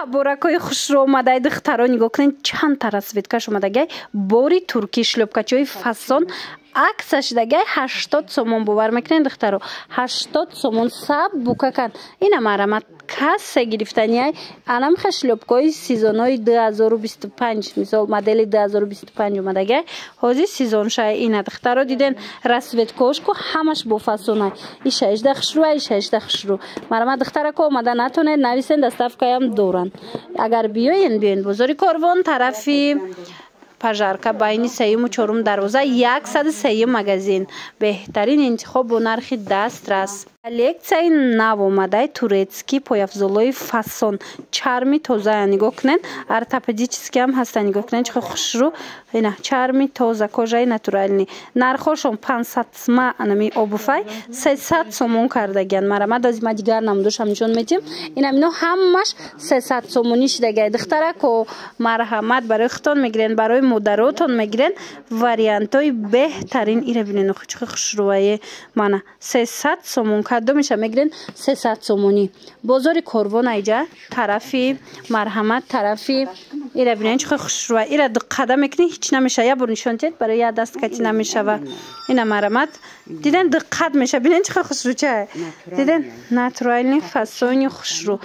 Боракои хушро омадаи духтаро нигоҳ кунед чанд та расветкаш омадагай бори турки шлёпкачои фасон аксаш дагай 80 сомон бовар мекунед духтаро 80 сомон саб букакан ина марамат касса гирифтаниай анамха шлёпкои сезонои 2025 мисол модели 2025 омадагай ҳозир сезоншай ина духтаро диден расветкошку ҳамаш бо фасонай иша ижда хушрӯ иша ижда хушрӯ марамат духтарако омада натонед нависен доставкаям доран агар биёен бозори Корвон тарафи пажарка байни 3-4 дарвоза 103 магазин беҳтарин интихоб бо нархи дастрас коллекцияи нав омадаи турецки пояфзолои фасон чарми тоза нигоҳ кунед ортопедически ҳам ҳаста нигоҳ кунед чӣ хушрӯ ина чарми тоза кожаи натурални нархошон 500 сма анами обуфай 300 сомон кардагиян марамад азима дигар намудошам нишон метим ина мино ҳамаш 300 сомони шидагай духтарако марҳамат барои худтон мегирен барои модаротон мегирен вариантои беҳтарин ира бинен чӣ хушрӯае мана 300 сомон кадомиша мегирен 300 сомони бозори Корвон айҷа тарафи марҳамат тарафи ира бинен чӣ хушрӯа ира қада мекунӣ ҳеч намеша я бор нишон тед барои я даст кати намешава ина марамат диден диққат меша бинен чӣ хушрӯча диден натуральни фасони хушрӯ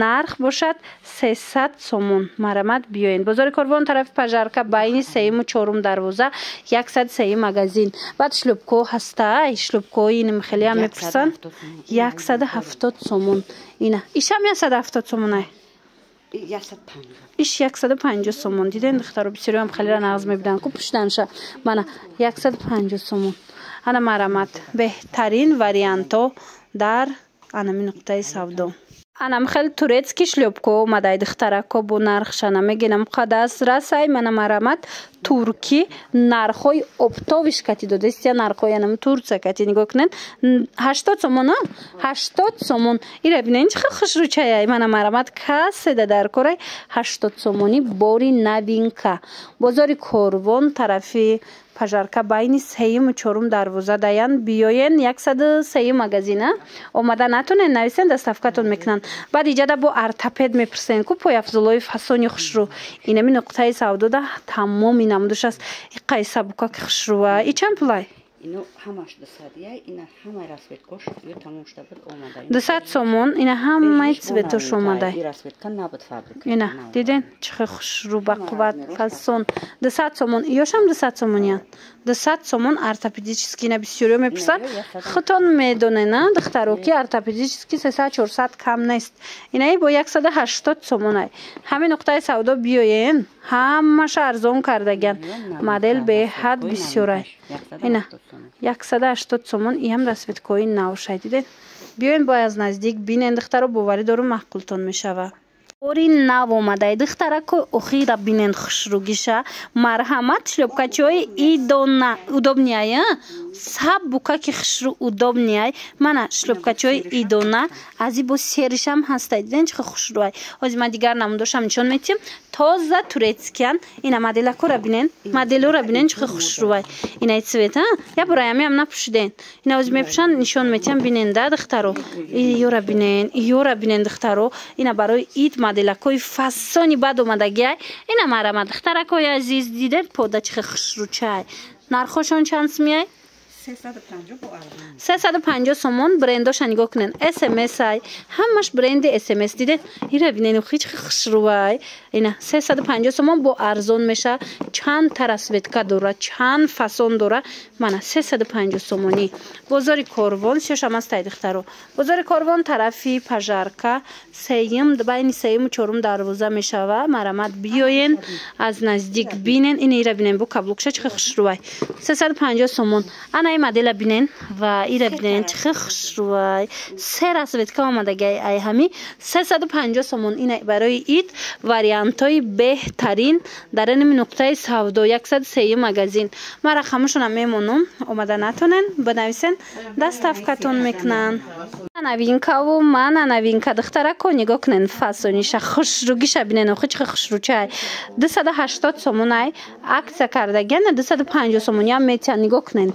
нарх бошад 300 сомон марамат биёен бозори Корвон тарафи пажарка байни 3-4 дарвоза 103 магазин баъд шлӯпко ҳаста шлӯпкои нимхели ҳам мепурсан 170 сомон ина ишам 170 сомон ай иш 150 сомон диден духтаро бисёриам хелера нағз мебидан ку пуштанша мана 150 сомон ана марамат беҳтарин варианто дар анами нуқтаи савдо анам хел турецки шлёпко омадай духтарако бо нархшана мегенам қадас расай мана марамат турки нархои оптовиш кати додастия нархои анам турция кати нигоҳ кунед 80 сомон 80 сомон ира бинен чӣ хушрӯчаяй мана марамат касседа дар корай 80 сомони бори навинка бозори Корвон тарафи пажарка байни 3-4 дарвоза даян биёен 103 магазина омада натонен нависен доставкатон мекунанд баъд иҷада бо ортопед мепурсен ку пояфзолои фасони хушрӯ инами нуқтаи савдода тамоми намудош аст иққаи сабука ки хушрӯа и чанд пулай ино ҳамаш 200 ина ҳамаи расветкош тамом шуда буд омада 200 сомон ина ҳамаи цветош омада расветка набуд фабрика ина диден чӣ хушрӯ ба қувват фасон 200 сомон ёшам 200 сомонян 200 сомон ортопедически ина бисёриё мепурсанд худтон медонена духтаро ки ортопедически 300-400 кам нест инаи бо 180 сомон ай ҳамин нуқтаи савдо биёен ҳамаша арзон кардагиян модел беҳад бисёр ай ина 180 сомон иам расветкои навшай диден биёен бо аз наздик бинен духтаро боварӣ дорум маҳқултон мешава бори нав омадай духтарако охира бинен хушрӯгиша марҳамат шлёпкачои идона удобняя саб букаки хушрӯ удобняй мана шлёпкачои идона ази бо серишам ҳастай диден чӣ хушрӯай озима дигар намудошам нишон метим тоза турецкиян ина моделакора бинен моделора бинен чӣ хушрӯай инаи цвета я бораами ам напушиден ина ози мепушан нишон метиам бинен да духтаро ёра бинен духтаро ина барои ид моделакои фасони бад омадагиай ина марамат духтаракои азиз диден пода чӣ хушрӯчай нархошон чанд смияй 350 сомон брендоша нигоҳ кунен смс ай ҳамаш бренди смс диден ира бинен хич хушрӯай ина 350 сомон бо арзон меша чанд та расветка дора чанд фасон дора мана 350 сомони бозори Корвон шошам астай духтаро бозори Корвон тарафи пажарка байни 3-4 дарвоза мешава марамат биёен аз наздик бинен ина ира бинен бо каблукша чӣ хушрӯай 350 сомон ана модела бинен ва ира бинен чӣ хушрӯай се расветка омадагай ай ҳами 350 сомон ина барои ид вариантои беҳтарин дар аними нуқтаи савдо 103 магазин ма рақамашонам мемонам омада натонен банависен доставкатон мекунанд новинкаву мана новинка духтарако нигоҳ кунен фасониша хушрӯгиша бинен охи чӣ хушрӯчай 280 сомон ай акция кардагиян 250 сомониам метиан нигоҳ кунен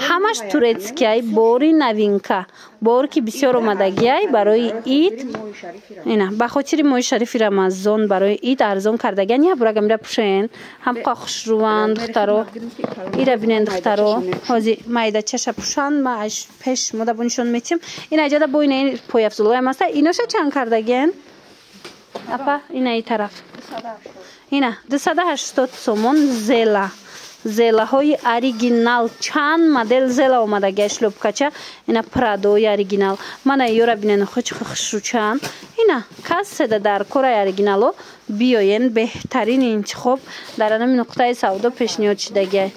ҳамаш турецкиай бори новинка борки бисёр омадагиай барои ид. Ина ба хотири моҳи шарифи Рамазон барои ид арзон кардагиан. Я бурага мира пушен. Ҳамқа хушруванд духтаро. Ира бинен духтаро. Ҳози майдачаша пушан ма аш пеш мода бунишон метим. Ина иҷада бо ина пояфзулоям аста. Иноша чанд кардагиан? Апа ина и тараф. Ина 280 сомон зела. Зелаҳои оригинал чанд модел зела омадагиа шлёпкача. Ина прадои оригинал. Мана ёра бинен хоч хушручан. Ина касседа дар кораи оригинало биёен беҳтарини интихоб дар анами нуқтаи савдо пешниҳод шудагиа.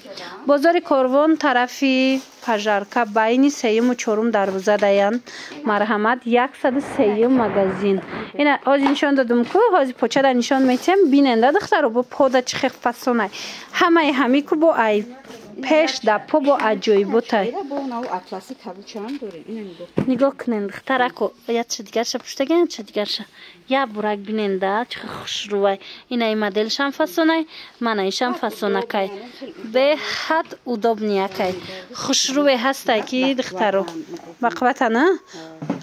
Бозори Корвон тарафи Пажарка байни 3-ю 4-ум дарвоза даян. Марҳамат 103-юм магазин. Ина ҳозир нишон додум ку ҳозир почада нишон метем биненда духтаро бо пода чих фасонай. Ҳамаи ҳами ку бо ай пеш да по бо аҷоиботай. Нигоҳ кунен духтарако яча дигарша пуштаган ча дигарша. Я бурак биненда чих хушрувай. Ина и моделшам фасонай, мана ишам фасонакай. Беҳад удобниякай. Хушруве ҳастай ки духтаро. Бақватана?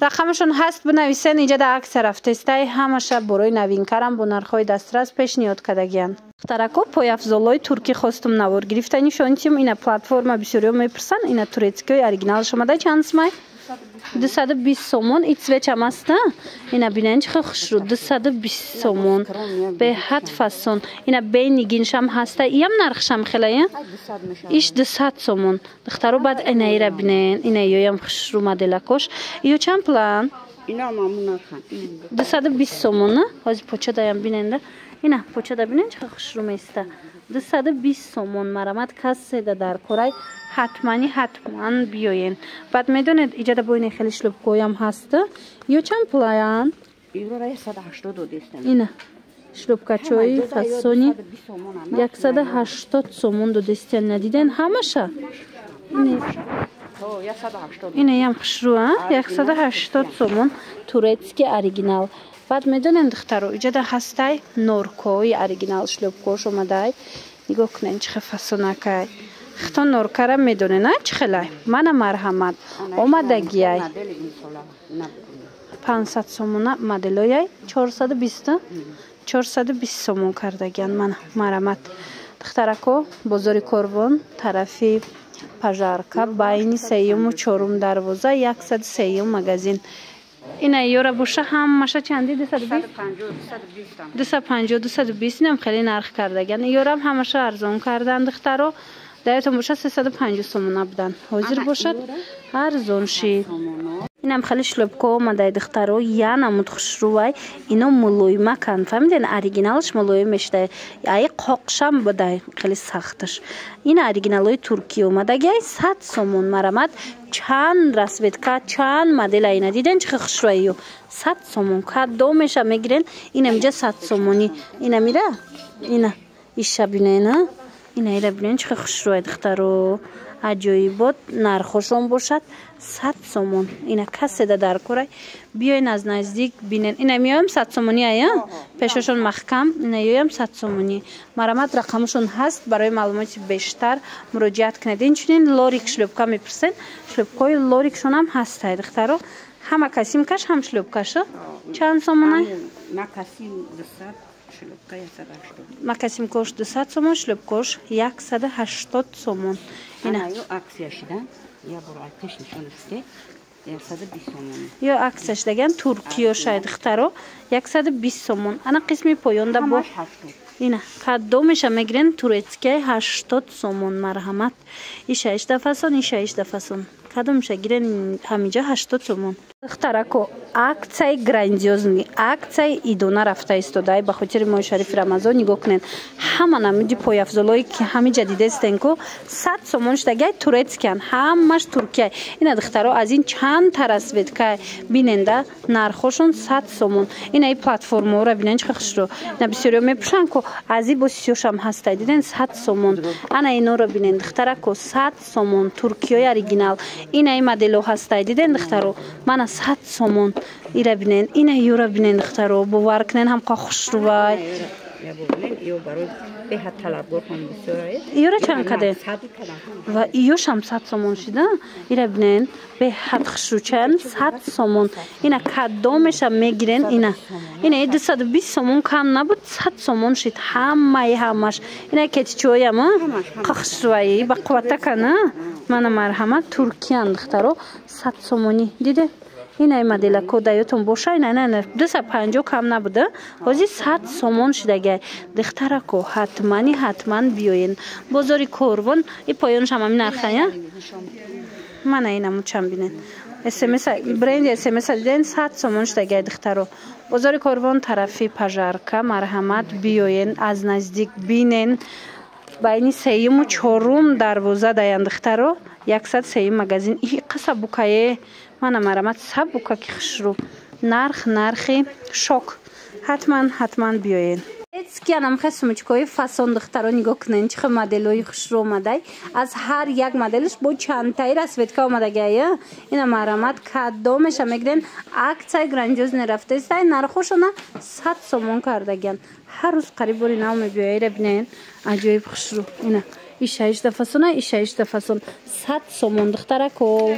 Рақамашон ҳаст бинависен иҷада акса рафтестай ҳамаша борои навинкарам бо нархҳои дастрас пешниҳод кардагиан. Духтарако пояфзолои туркӣ хостум навор гирифта нишонтим. Ина платформа бисёриё мепурсан. Ина турецкиёи оригиналаш омада чанд смай? 220 сомон. И цвечам аста. Ина бинен чиха хушру 220 сомон. Беҳад фасон. Ина бейнигиншам ҳаста. Иям нархшам хелая? Иш 200 сомон. Духтаро бад ина ира бинен. Ина ёям хушру моделакош. Иё чанд план? Ина мамунахан. 220 сомон, на? Ҳозир почадаям биненда. Ина почада бинен чиха хушру места. 220 сомон марамат касседа дар корай ҳатман биёен. Бад медонед иҷада боине хеле шлӯпкоям ҳаста. Ё чанд план? Евро 180 додестем. Ина шлӯпкачои фасони 180 сомон додестен надиден ҳамаша. Ина ям хушру, 180 сомон турецки оригинал. Бад медонен духтаро иҷада ҳастай норкои оригинал шлёпкош омадай. Нигоҳ кунен чихе фасонакай. Хто норкара медонен а чихелай. Мана марҳамат омадагиай. 500 сомона моделояй 420 сомон кардагиан мана марҳамат. Духтарако бозори Корвон тарафи Пажарка байни 3-ю 4-ум дарвоза 103-юм магазин. Ина ёра боша ҳамаша чанди 250 инам хеле нарх кардагиан. Ёрам ҳамаша арзон кардан духтаро. Даётон боша 350 сомона будан. Ҳозир бошад арзон шид. Инам хеле шлӯпко омадай духтаро. Я намуд хушрувай. Ино мулоимакан. Фаҳмиден оригиналш мулоим мешудай. Ай қоқшам будай хеле сахташ. Ин оригиналои туркӣ омадагиай 100 сомон марамат чанд расветка чанд модела ина диден чиха хушрувай ё 100 сомон кадо меша мегирен. Ина миҷа 100 сомони. Ина мира. Ина иша бинена. Ина ира бинен чиха хушрувай духтаро. аҷоибот нархошон бошад 100 сомон. Ина касседа дар корай биёин аз наздик бинен. Ина миёям 100 сомони ая пешошон маҳкам. Ина ёям 100 сомони. Марамат рақамшон ҳаст. Барои маълумоти бештар муроҷиат кунед. Инчунин лорик шлӯпка мепурсен. Шлӯпкаи лорикшонам ҳастай духтаро. Ҳама касимкаш ҳам шлӯпкаша чанд сомонай? Макасим 200 шлӯпка 180. Макасимкош 200 сомон шлӯпкош 180 сомон. Ина ё аксия шидан. Я бурай пеш нишон исте 120 сомон. Ё аксия шидаган туркиё шаyd духтаро 120 сомон. Ана қисми поёнда бо ина кадо меша мегирен турецкияи 80 сомон марҳамат. Иша ишдафасон иша ишдафасон. Кадо меша гирен ҳамиҷа 80 сомон. Духтарако аксияи грандиозни аксияи идона рафта истодай ба хотири моҳи шарифи Рамазон нигоҳ кунед. Ҳама намуди пояфзолое ки ҳамиҷа дидестен ку 100 сомон шудагиай турецкиян ҳамаш туркияй. Ина духтаро аз ин чанд та расветкай биненда нархошон 100 сомон. Ина и платформаора бинен чиха хушро. Ина бисёриё мепушан ку аз и босиёшам ҳастай диден 100 сомон. Ана иноро бинен духтарако 100 сомон туркиёи оригинал. Ина и модело ҳастай диден духтаро. Мана 100 сомон. Ира бинен. Ина ёра бинен духтаро. Бовар кунен ҳамқа хушрувай. یا ببینین ایو برای به حد طلبگار هم بسیاره ایو را چند کده 100 کدام و ایوش هم 100 سومون شده اینا ببینین به حد خشوچن 100 سومون اینا کدامش هم میگیرن اینا 220 سومون کم نبود 100 سومون شد همش اینا کتی چوی هم خشوایی با قوته کنه من مرحمت ترکیه دخترو 100 سومونی دیده این مدل کودایتون باشه نه 250 کم نبوده حاضی 100 سومون شده دختره کو حتما بیاین بازاری کاروان این پایانش هم همین نرخه من اینمو چند بینن SMS برند SMS دیدن 100 سومون شده دخترو بازاری کاروان طرفی پژارکا مرحمت بیاین از نزدیک بینن بین سیوم و چهارم دروازه دایند دخترو 100 سیوم مگزین این قصه بوکایه من مرحمت سب بوکا که خشرو نرخی شوک حتما بیاین که انم خواستم چکوی فاسون دخترو نگاه کنین چه مدلوی خشرو اومده از هر یک مدلش با چند تایی رسوید که اومده گیه این مرحمت کدامش میگرین اکتای گرانجوز نرفته است نرخوشونه 100 سومون کرده گن هر روز قریب بوری نام بیایی رو بینین عجایب خشرو ایش دفعه 100 سومون دختره کو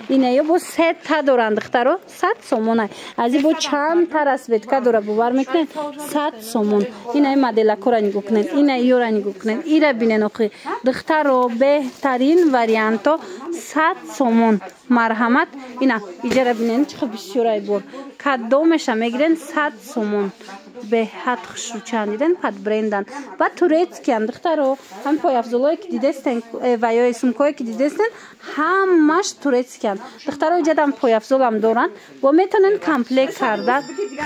اینا یا با 3 تا دورند دخترو 100 سومونه از این با چند تا رسوید که دوره ببر میکنن 100 سومون اینا مدل کورا نگو کنن اینا یورا نگو کنن ایرا بینن اخی دخترو بهترین وریانتو 100 سومون مرحمت اینا ایجا بینن چه بسیارای بور کدامش میگیرن 100 سومون به حد خشو چندیدن پد برندن و توریتسکی هم دخترو هم پای افزولایی که دیدستن و یا اسمکایی که دیدستن همش توریتسکی هم دخترو جدم پای افزول هم دارن و میتونن کمپلیک کرده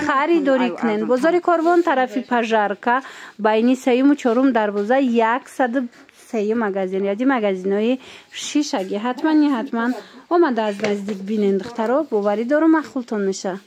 خریداری کنن بازاری کاروان طرفی پژارکا بینی سیوم و چهارم دروازه 100 سیوم مگزین یادی مگزین های شیشگی حتما اومده از نزدیک بینن دخترو باوری دارو مخلطون میشه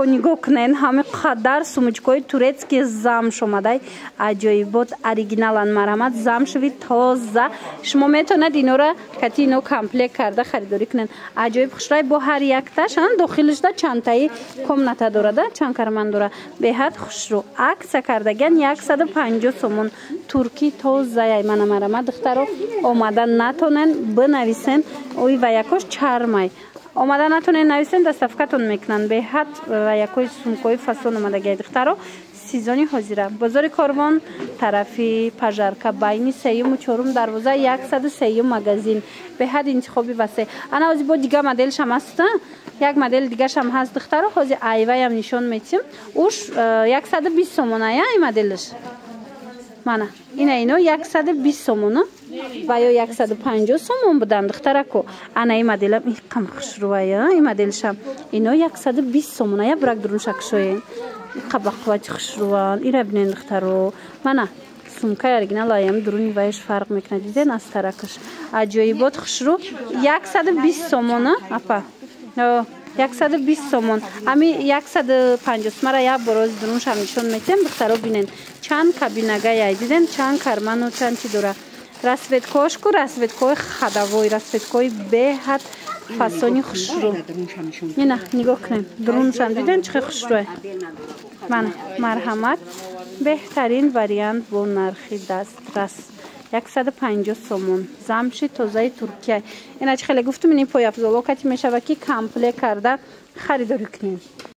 نگاه کنین همه قدر سومچکای تورецکی زم شماده عجایبات اوریجینالن مرحمت زم شوید تازه شما میتونید اینو را کتی اینو کمپلیت کرده خریداری کنین عجایب خوشرای با هر یک تاش داخلش دا چند تایی کم نتا داره چند کرمان داره به حد خوش رو عکس کردگن 150 سومون ترکی تازه من مرحمت دخترو اومدن نتونن بنویسن اوی و یکاش چرمای اومدن نتونن نویسن دستفکتون میکنن به حد و یکوی سومکوی فاسون اومده گید دخترو سیزانی حاضره بازار کاروان طرفی پژارکا بینی سیوم و چهارم دروازه 100 سیوم مگزین به حد انتخابی واسه انا از با دیگه مدلش هم هست یک مدل دیگه هم هست دخترو خوزی ایوای هم نشون میتیم اوش 120 سومونه این مدلش مانا اینو 120 سومونه و یا 150 سومون بودن دختره کو انا این مدلم این کم خشروایه این مدلشم اینو 120 سومونه یا برک درون شکشوین قبقوات خشروان ایره بینین دخترو مانا سومکای اورگینال ایم درونی وایش فرق میکنه دیدن از ترکش عجایبات خشرو 120 سومونه اپا 120 سومون امی 150 مرا یا بروز درونش هم نشون میتیم دخترو بینین چند کابینگای دیدن چند کرمان و چند چی دوره رسویدکوش کو رسویدکوی خداوی رسویدکوی به حد فاسونی خوشرو نه نگاه کنیم درونش هم دیدن چه خوشروه من مرحمت بهترین وریانت با نرخی دسترس 150 سومون زمشی توزای ترکیه اینا چه خیلی گفتم این پای افزولو کتی میشه و کی کمپلیت کرده خریداری کنین